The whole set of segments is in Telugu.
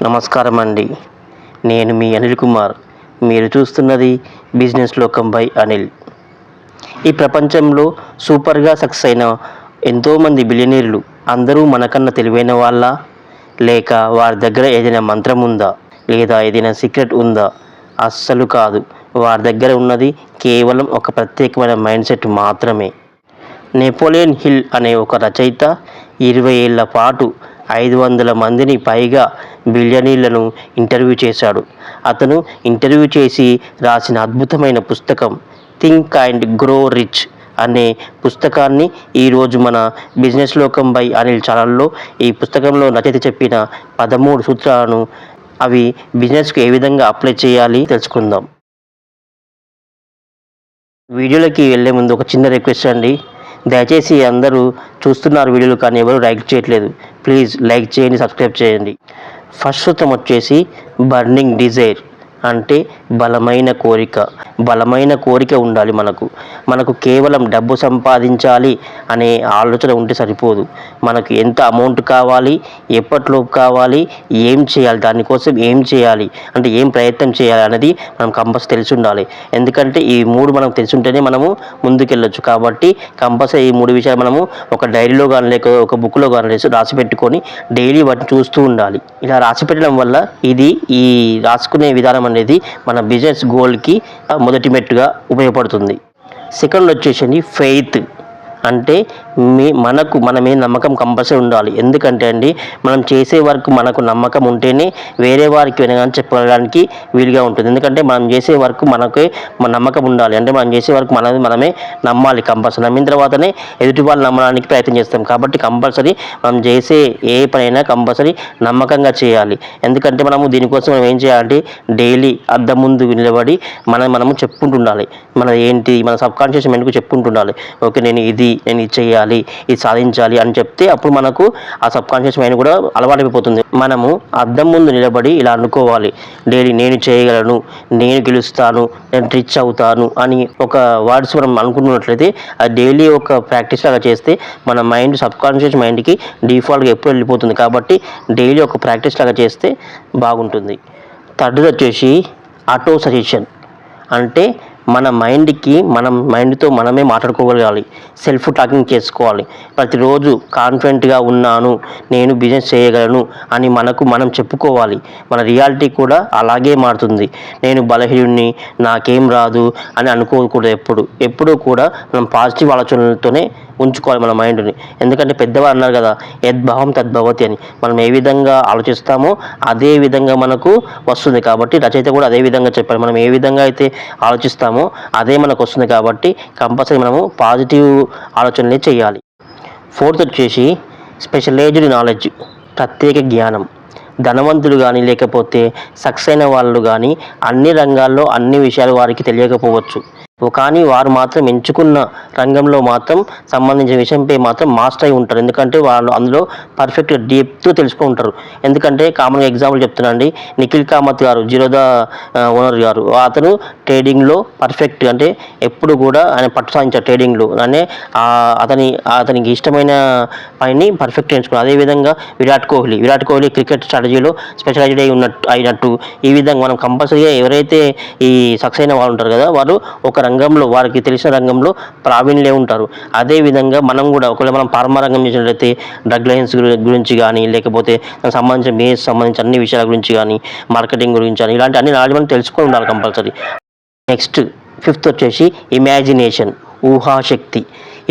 నమస్కారం అండి. నేను మీ అనిల్ కుమార్. మీరు చూస్తున్నది బిజినెస్ లోకం బై అనిల్. ఈ ప్రపంచంలో సూపర్గా సక్సెస్ అయిన ఎంతోమంది బిలియనీర్లు అందరూ మనకన్నా తెలివైన వాళ్ళ, లేక వారి దగ్గర ఏదైనా మంత్రం ఉందా, లేదా ఏదైనా సీక్రెట్ ఉందా? అస్సలు కాదు. వారి దగ్గర ఉన్నది కేవలం ఒక ప్రత్యేకమైన మైండ్ సెట్ మాత్రమే. నెపోలియన్ హిల్ అనే ఒక రచయిత 20 ఏళ్ల పాటు 500 మందిని పైగా బిలియనీర్లను ఇంటర్వ్యూ చేశాడు. అతను ఇంటర్వ్యూ చేసి రాసిన అద్భుతమైన పుస్తకం థింక్ అండ్ గ్రో రిచ్ అనే పుస్తకాన్ని ఈరోజు మన బిజినెస్ లోకం బై అనిల్ ఛానల్లో ఈ పుస్తకంలో రచయిత చెప్పిన 13 సూత్రాలను, అవి బిజినెస్కు ఏ విధంగా అప్లై చేయాలి తెలుసుకుందాం. వీడియోలోకి వెళ్ళే ముందు ఒక చిన్న రిక్వెస్ట్ అండి. దయచేసి అందరూ చూస్తున్నారు వీడియోలు, కానీ ఎవరు లైక్ చేయట్లేదు. ప్లీజ్ లైక్ చేయండి, సబ్స్క్రైబ్ చేయండి. ఫస్ట్ సూత్రం వచ్చేసి బర్నింగ్ డిజైర్, అంటే బలమైన కోరిక. బలమైన కోరిక ఉండాలి మనకు కేవలం డబ్బు సంపాదించాలి అనే ఆలోచన ఉంటే సరిపోదు. మనకు ఎంత అమౌంట్ కావాలి, ఎప్పటిలోపు కావాలి, ఏం చేయాలి, దానికోసం ఏం చేయాలి, అంటే ఏం ప్రయత్నం చేయాలి అనేది మనం కంపల్సరీ తెలిసి ఉండాలి. ఎందుకంటే ఈ 3 మనకు తెలిసి ఉంటేనే మనము ముందుకెళ్ళొచ్చు. కాబట్టి కంపల్సరీ ఈ 3 విషయాలు మనము ఒక డైరీలో కానీ లేక ఒక బుక్లో కానీ రాసి పెట్టుకొని డైలీ వాటిని చూస్తూ ఉండాలి. ఇలా రాసి పెట్టడం వల్ల ఈ రాసుకునే విధానం అనేది మన బిజినెస్ గోల్కి మొదటి మెట్టుగా ఉపయోగపడుతుంది. సెకండ్ వచ్చేసి ఫెయిత్, అంటే మన మీద నమ్మకం కంపల్సరీ ఉండాలి. ఎందుకంటే అండి, మనం చేసే వర్క్ మనకు నమ్మకం ఉంటేనే వేరే వారికి వినగానే చెప్పడానికి వీలుగా ఉంటుంది. ఎందుకంటే మనం చేసే వర్క్ మనకే మన నమ్మకం ఉండాలి. అంటే మనం చేసే వర్క్ మనమే నమ్మాలి. కంపల్సరీ నమ్మిన తర్వాతనే ఎదుటి వాళ్ళు నమ్మడానికి ప్రయత్నం చేస్తాం. కాబట్టి కంపల్సరీ మనం చేసే ఏ పనైనా కంపల్సరీ నమ్మకంగా చేయాలి. ఎందుకంటే మనము దీనికోసం మనం ఏం చేయాలంటే డైలీ అద్దం ముందు నిలబడి మనము చెప్పుకుంటుండాలి. మన సబ్కాన్షియస్ మైండ్కు చెప్పుకుంటుండాలి. ఓకే, నేను ఇది చేయాలి, ఇది సాధించాలి అని చెప్తే అప్పుడు మనకు ఆ సబ్కాన్షియస్ మైండ్ కూడా అలవాటైపోతుంది. మనము అద్దం ముందు నిలబడి ఇలా అనుకోవాలి, డైలీ నేను చేయగలను, నేను గెలుస్తాను, నేను రిచ్ అవుతాను అని ఒక వర్డ్స్ మనం అనుకున్నట్లయితే అది డైలీ ఒక ప్రాక్టీస్ లాగా చేస్తే మన మైండ్ సబ్కాన్షియస్ మైండ్కి డిఫాల్ట్గా ఎప్పుడు వెళ్ళిపోతుంది. కాబట్టి డైలీ ఒక ప్రాక్టీస్ లాగా చేస్తే బాగుంటుంది. థర్డ్ వచ్చేసి ఆటో సజెషన్, అంటే మన మైండ్తో మనమే మాట్లాడుకోగలగాలి, సెల్ఫ్ టాకింగ్ చేసుకోవాలి. ప్రతిరోజు కాన్ఫిడెంట్గా ఉన్నాను, నేను బిజినెస్ చేయగలను అని మనం చెప్పుకోవాలి. మన రియాలిటీ కూడా అలాగే మారుతుంది. నేను బలహీనుడిని, నాకేం రాదు అని అనుకోకూడదు. ఎప్పుడూ కూడా మనం పాజిటివ్ ఆలోచనలతోనే ఉంచుకోవాలి మన మైండ్ని. ఎందుకంటే పెద్దవారు అన్నారు కదా, యద్భావం తద్భవతి అని. మనం ఏ విధంగా ఆలోచిస్తామో అదే విధంగా మనకు వస్తుంది. కాబట్టి రచయిత కూడా అదే విధంగా చెప్పారు. మనం ఏ విధంగా అయితే ఆలోచిస్తామో అదే మనకు వస్తుంది. కాబట్టి కంపల్సరీ మనము పాజిటివ్ ఆలోచనలే చేయాలి. ఫోర్త్ వచ్చేసి స్పెషలైజ్డ్ నాలెడ్జ్, ప్రత్యేక జ్ఞానం. ధనవంతులు కానీ లేకపోతే సక్సెస్ అయిన వాళ్ళు కానీ అన్ని రంగాల్లో అన్ని విషయాలు వారికి తెలియకపోవచ్చు. కానీ వారు మాత్రం ఎంచుకున్న రంగంలో మాత్రం సంబంధించిన విషయంపై మాత్రం మాస్టర్ అయి ఉంటారు. ఎందుకంటే వాళ్ళు అందులో పర్ఫెక్ట్ డీప్గా తెలుసుకుంటారు. ఎందుకంటే కామన్గా ఎగ్జాంపుల్ చెప్తున్నానండి, నిఖిల్ కామత్ గారు, జిరోదా ఓనర్ గారు, అతను ట్రేడింగ్లో పర్ఫెక్ట్, అంటే ఎప్పుడు కూడా ఆయన పట్టు సాధించారు ట్రేడింగ్లో. అంటే అతనికి ఇష్టమైన పనిని పర్ఫెక్ట్ ఎంచుకున్నారు. అదేవిధంగా విరాట్ కోహ్లీ క్రికెట్ స్ట్రాటజీలో స్పెషలైజ్డ్ అయినట్టు ఈ విధంగా మనం కంపల్సరీగా ఎవరైతే ఈ సక్సెస్ అయిన వాళ్ళు ఉంటారు కదా, వారు ఒక రంగంలో వారికి తెలిసిన రంగంలో ప్రావీణ్యులే ఉంటారు. అదేవిధంగా మనం కూడా ఒకవేళ మనం ఫార్మా రంగం చేసినట్లయితే డ్రగ్ లైసెన్స్ గురించి కానీ లేకపోతే దానికి సంబంధించిన అన్ని విషయాల గురించి కానీ మార్కెటింగ్ గురించి కానీ ఇలాంటి అన్ని నాలెడ్జ్ మనం తెలుసుకొని ఉండాలి కంపల్సరీ. నెక్స్ట్ ఫిఫ్త్ వచ్చేసి ఇమాజినేషన్, ఊహాశక్తి.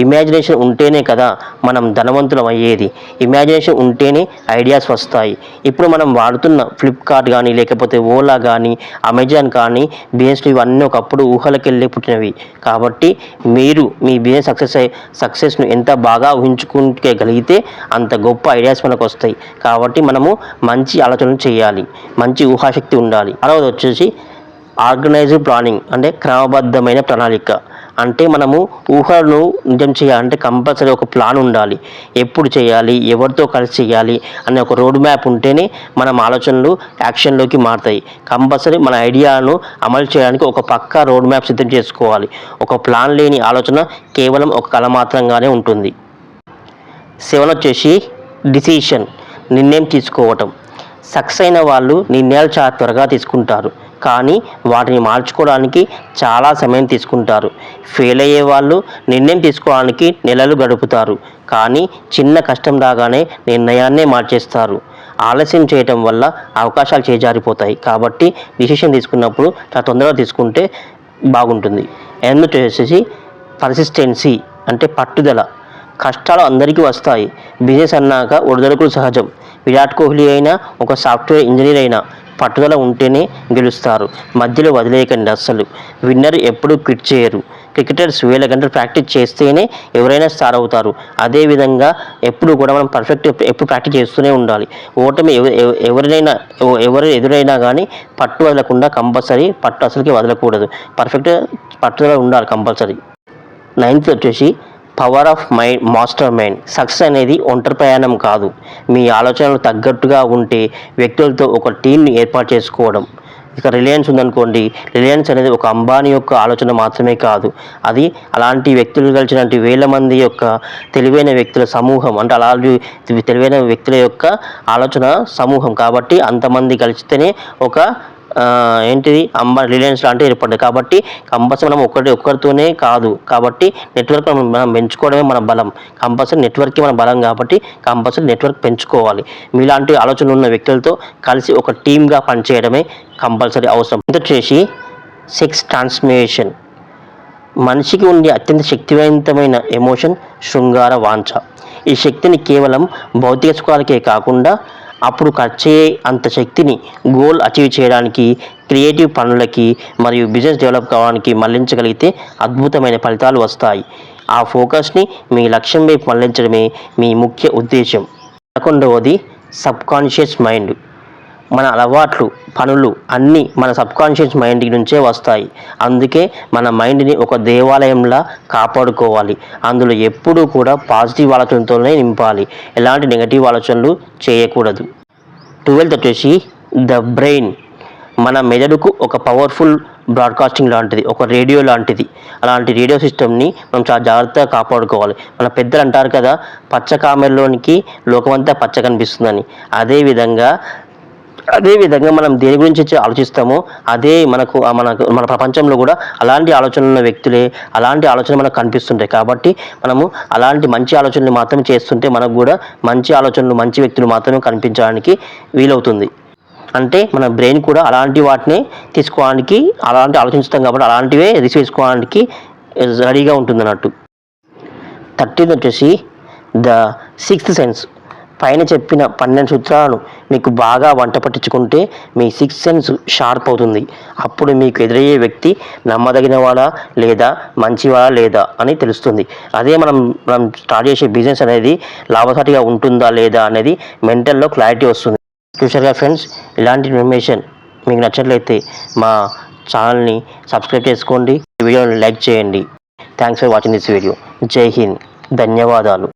ఇమాజినేషన్ ఉంటేనే కదా మనం ధనవంతులం అయ్యేది. ఇమాజినేషన్ ఉంటేనే ఐడియాస్ వస్తాయి. ఇప్పుడు మనం వాడుతున్న ఫ్లిప్కార్ట్ కానీ లేకపోతే ఓలా కానీ అమెజాన్ కానీ బిజినెస్లు ఇవన్నీ ఒకప్పుడు ఊహలకెళ్ళి పుట్టినవి. కాబట్టి మీరు మీ బిజినెస్ సక్సెస్ను ఎంత బాగా ఊహించుకోగలిగితే అంత గొప్ప ఐడియాస్ మనకు వస్తాయి. కాబట్టి మనము మంచి ఆలోచనలు చేయాలి, మంచి ఊహాశక్తి ఉండాలి. 6వది వచ్చేసి ఆర్గనైజ్డ్ ప్లానింగ్, అంటే క్రమబద్ధమైన ప్రణాళిక. అంటే మనము ఊహలను నిజం చేయాలంటే కంపల్సరీ ఒక ప్లాన్ ఉండాలి. ఎప్పుడు చేయాలి, ఎవరితో కలిసి చేయాలి అనే ఒక రోడ్ మ్యాప్ ఉంటేనే మన ఆలోచనలు యాక్షన్లోకి మారుతాయి. కంపల్సరీ మన ఐడియాను అమలు చేయడానికి ఒక పక్కా రోడ్ మ్యాప్ సిద్ధం చేసుకోవాలి. ఒక ప్లాన్ లేని ఆలోచన కేవలం ఒక కళ మాత్రంగానే ఉంటుంది. 7 వచ్చేసి డిసిషన్, నిర్ణయం తీసుకోవటం. సక్సెస్ అయిన వాళ్ళు నిర్ణయాలు చాలా త్వరగా తీసుకుంటారు, కానీ వాటిని మార్చుకోవడానికి చాలా సమయం తీసుకుంటారు. ఫెయిల్ అయ్యే వాళ్ళు నిర్ణయం తీసుకోవడానికి నెలలు గడుపుతారు, కానీ చిన్న కష్టం రాగానే నిర్ణయాన్నే మార్చేస్తారు. ఆలస్యం చేయటం వల్ల అవకాశాలు చేజారిపోతాయి. కాబట్టి డిసిషన్ తీసుకున్నప్పుడు చాలా తొందరగా తీసుకుంటే బాగుంటుంది. ఎనిమిది వచ్చేసి పర్సిస్టెన్సీ అంటే పట్టుదల. కష్టాలు అందరికీ వస్తాయి. బిజినెస్ అన్నాక ఒడిదొడుకులు సహజం. విరాట్ కోహ్లీ అయినా ఒక సాఫ్ట్వేర్ ఇంజనీర్ అయినా పట్టుదల ఉంటేనే గెలుస్తారు. మధ్యలో వదిలేయకండి అస్సలు. విన్నర్ ఎప్పుడు క్విట్ చేయరు. క్రికెటర్స్ వేల గంటలు ప్రాక్టీస్ చేస్తేనే ఎవరైనా స్టార్ అవుతారు. అదేవిధంగా ఎప్పుడు కూడా మనం ఎప్పుడు ప్రాక్టీస్ చేస్తూనే ఉండాలి. ఓటమి ఎవరు ఎదురైనా కానీ పట్టు వదలకుండా కంపల్సరీ పట్టు అసలుకి వదలకూడదు. పట్టుదల ఉండాలి కంపల్సరీ. నైన్త్ వచ్చేసి power of master mind. Success అనేది ఒంటరి ప్రయాణం కాదు. మీ ఆలోచనలు తగ్గట్టుగా ఉంటే వ్యక్తులతో ఒక టీంని ఏర్పాటు చేసుకోవడం. ఇక రిలయన్స్ ఉందనుకోండి, రిలయన్స్ అనేది ఒక అంబానీ యొక్క ఆలోచన మాత్రమే కాదు, అది అలాంటి వ్యక్తులు కలిసినటువంటి వేల మంది యొక్క తెలివైన వ్యక్తుల సమూహం. అంటే అలాంటి తెలివైన వ్యక్తుల యొక్క ఆలోచన సమూహం. కాబట్టి అంతమంది కలిస్తేనే ఒక రిలయన్స్ లాంటివి ఏర్పడ్డాయి. కాబట్టి కంపల్సరీ మనం ఒక్కరితోనే కాదు. కాబట్టి నెట్వర్క్ మనం పెంచుకోవడమే మన బలం. కంపల్సరీ నెట్వర్కే మన బలం. కాబట్టి కంపల్సరీ నెట్వర్క్ పెంచుకోవాలి. మీలాంటి ఆలోచనలు ఉన్న వ్యక్తులతో కలిసి ఒక టీమ్గా పనిచేయడమే కంపల్సరీ అవసరం. ఇది వచ్చేసి సెక్స్ ట్రాన్స్ఫర్మేషన్. మనిషికి ఉండే అత్యంత శక్తివంతమైన ఎమోషన్ శృంగార వాంఛ. ఈ శక్తిని కేవలం భౌతిక సుఖాలకే కాకుండా అప్పుడు ఖర్చయ్యే అంత శక్తిని గోల్ అచీవ్ చేయడానికి, క్రియేటివ్ పనులకి మరియు బిజినెస్ డెవలప్ కావడానికి మళ్లించగలిగితే అద్భుతమైన ఫలితాలు వస్తాయి. ఆ ఫోకస్ని మీ లక్ష్యం వైపు మళ్లించడమే మీ ముఖ్య ఉద్దేశం. 11వది సబ్కాన్షియస్ మైండ్. మన అలవాట్లు, పనులు అన్నీ మన సబ్కాన్షియస్ మైండ్ నుంచే వస్తాయి. అందుకే మన మైండ్ని ఒక దేవాలయంలా కాపాడుకోవాలి. అందులో ఎప్పుడూ కూడా పాజిటివ్ ఆలోచనలతోనే నింపాలి. ఎలాంటి నెగటివ్ ఆలోచనలు చేయకూడదు. 12th వచ్చేసి ద బ్రెయిన్. మన మెదడుకు ఒక పవర్ఫుల్ బ్రాడ్కాస్టింగ్ లాంటిది, ఒక రేడియో లాంటిది. అలాంటి రేడియో సిస్టమ్ని మనం చాలా జాగ్రత్తగా కాపాడుకోవాలి. మన పెద్దలు అంటారు కదా, పచ్చ కామెరలోనికి లోకమంతా పచ్చ కనిపిస్తుందని. అదేవిధంగా మనం దేని గురించి ఆలోచిస్తామో అదే మన ప్రపంచంలో కూడా అలాంటి ఆలోచనలు ఉన్న వ్యక్తులే, అలాంటి ఆలోచనలు మనకు కనిపిస్తుంటాయి. కాబట్టి మనము అలాంటి మంచి ఆలోచనలు మాత్రమే చేస్తుంటే మనకు కూడా మంచి ఆలోచనలు, మంచి వ్యక్తులు మాత్రమే కనిపించడానికి వీలవుతుంది. అంటే మన బ్రెయిన్ కూడా అలాంటి వాటిని తీసుకోవడానికి, అలాంటి ఆలోచిస్తాం కాబట్టి అలాంటివే రిసీవ్ చేసుకోవడానికి రెడీగా ఉంటుంది అన్నట్టు. 13th వచ్చేసి ద సిక్స్త్ సెన్స్. పైన చెప్పిన 12 సూత్రాలను మీకు బాగా వంట పట్టించుకుంటే మీ సిక్స్త్ సెన్స్ షార్ప్ అవుతుంది. అప్పుడు మీకు ఎదురయ్యే వ్యక్తి నమ్మదగినవాడా లేదా మంచివాడా లేదా అని తెలుస్తుంది. అదే మనం స్టార్ట్ చేసే బిజినెస్ అనేది లాభసాటిగా ఉంటుందా లేదా అనేది మెంటల్లో క్లారిటీ వస్తుంది. చూశారుగా ఫ్రెండ్స్, ఇలాంటి ఇన్ఫర్మేషన్ మీకు నచ్చినట్లయితే మా ఛానల్ని సబ్స్క్రైబ్ చేసుకోండి, వీడియోని లైక్ చేయండి. Thanks for watching this video. జై హింద్. ధన్యవాదాలు.